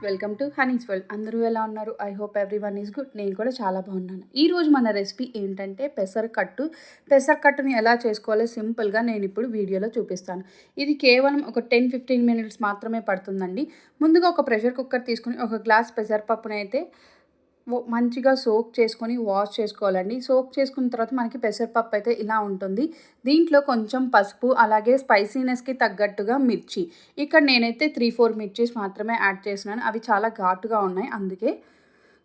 Welcome to Honey's world. అందరూ ఎలా ఉన్నారు? I hope everyone is good. నేను కూడా చాలా బాగున్నాను. ఈరోజు మన రెసిపీ ఏంటంటే పెసరకట్టుని ఎలా చేసుకోవాలో సింపుల్గా నేను ఇప్పుడు వీడియోలో చూపిస్తాను. ఇది కేవలం ఒక 10-15 మినిట్స్ మాత్రమే పడుతుందండి. ముందుగా ఒక ప్రెషర్ కుక్కర్ తీసుకుని ఒక గ్లాస్ పెసరపప్పుని అయితే మంచిగా సోక్ చేసుకొని వాష్ చేసుకోవాలండి. సోక్ చేసుకున్న తర్వాత మనకి పెసరపప్పు అయితే ఇలా ఉంటుంది. దీంట్లో కొంచెం పసుపు, అలాగే స్పైసీనెస్కి తగ్గట్టుగా మిర్చి. ఇక్కడ నేనైతే 3-4 మిర్చీస్ మాత్రమే యాడ్ చేసినాను. అవి చాలా ఘాటుగా ఉన్నాయి అందుకే.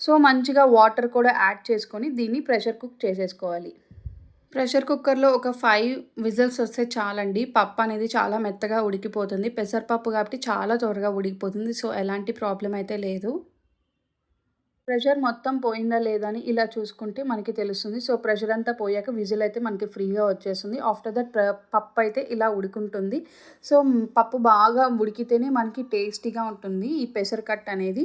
సో మంచిగా వాటర్ కూడా యాడ్ చేసుకొని దీన్ని ప్రెషర్ కుక్ చేసేసుకోవాలి. ప్రెషర్ కుక్కర్లో ఒక 5 విజిల్స్ వస్తే చాలండి. పప్పు అనేది చాలా మెత్తగా ఉడికిపోతుంది. పెసరపప్పు కాబట్టి చాలా త్వరగా ఉడికిపోతుంది. సో ఎలాంటి ప్రాబ్లం అయితే లేదు. ప్రెషర్ మొత్తం పోయిందా లేదా అని ఇలా చూసుకుంటే మనకి తెలుస్తుంది. సో ప్రెషర్ అంతా పోయాక విజిల్ అయితే మనకి ఫ్రీగా వచ్చేస్తుంది. ఆఫ్టర్ దట్ పప్పు అయితే ఇలా ఉడుకుంటుంది. సో పప్పు బాగా ఉడికితేనే మనకి టేస్టీగా ఉంటుంది ఈ పెసరకట్టు అనేది.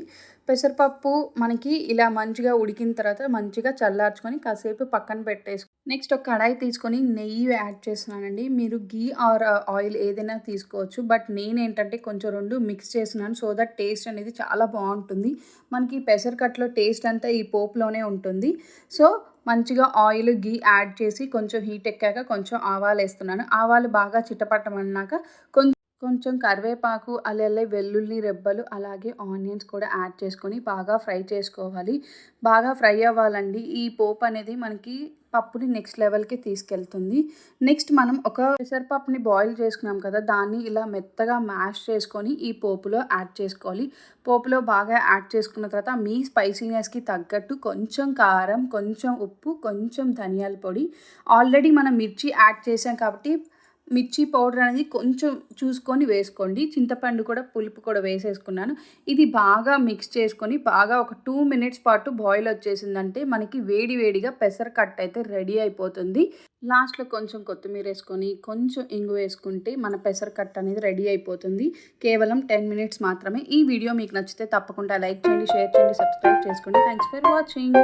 పెసరపప్పు మనకి ఇలా మంచిగా ఉడికిన తర్వాత మంచిగా చల్లార్చుకొని కాసేపు పక్కన పెట్టేసుకొని నెక్స్ట్ ఒక కడాయి తీసుకొని నెయ్యి యాడ్ చేస్తున్నానండి. మీరు గీ ఆర్ ఆయిల్ ఏదైనా తీసుకోవచ్చు. బట్ నేనేంటంటే కొంచెం 2 మిక్స్ చేస్తున్నాను. సో దట్ టేస్ట్ అనేది చాలా బాగుంటుంది. మనకి పెసరకట్టులో టేస్ట్ అంతా ఈ పోపులోనే ఉంటుంది. సో మంచిగా ఆయిల్, గీ యాడ్ చేసి కొంచెం హీట్ ఎక్కాక కొంచెం ఆవాలు వేస్తున్నాను. ఆవాలు బాగా చిటపట్టమన్నాక కొంచెం కరివేపాకు, అలాగే వెల్లుల్లి రెబ్బలు, అలాగే ఆనియన్స్ కూడా యాడ్ చేసుకొని బాగా ఫ్రై చేసుకోవాలి. బాగా ఫ్రై అవ్వాలండి. ఈ పోపు అనేది మనకి పప్పుని నెక్స్ట్ లెవెల్కి తీసుకెళ్తుంది. నెక్స్ట్ మనం ఒక పెసరపప్పుని బాయిల్ చేసుకున్నాం కదా, దాన్ని ఇలా మెత్తగా మ్యాష్ చేసుకొని ఈ పోపులో యాడ్ చేసుకోవాలి. పోపులో బాగా యాడ్ చేసుకున్న తర్వాత మీ స్పైసీనెస్కి తగ్గట్టు కొంచెం కారం, కొంచెం ఉప్పు, కొంచెం ధనియాల పొడి, ఆల్రెడీ మనం మిర్చి యాడ్ చేసాం కాబట్టి మిర్చి పౌడర్ అనేది కొంచెం చూసుకొని వేసుకోండి. చింతపండు కూడా, పులుపు కూడా వేసేసుకున్నాను. ఇది బాగా మిక్స్ చేసుకొని బాగా ఒక 2 మినిట్స్ పాటు బాయిల్ వచ్చేసిందంటే మనకి వేడిగా పెసరకట్టు అయితే రెడీ అయిపోతుంది. లాస్ట్లో కొంచెం కొత్తిమీర వేసుకొని కొంచెం ఇంగు వేసుకుంటే మన పెసరకట్టు అనేది రెడీ అయిపోతుంది. కేవలం 10 మినిట్స్ మాత్రమే. ఈ వీడియో మీకు నచ్చితే తప్పకుండా లైక్ చేయండి, షేర్ చేయండి, సబ్స్క్రైబ్ చేసుకోండి. Thanks for watching.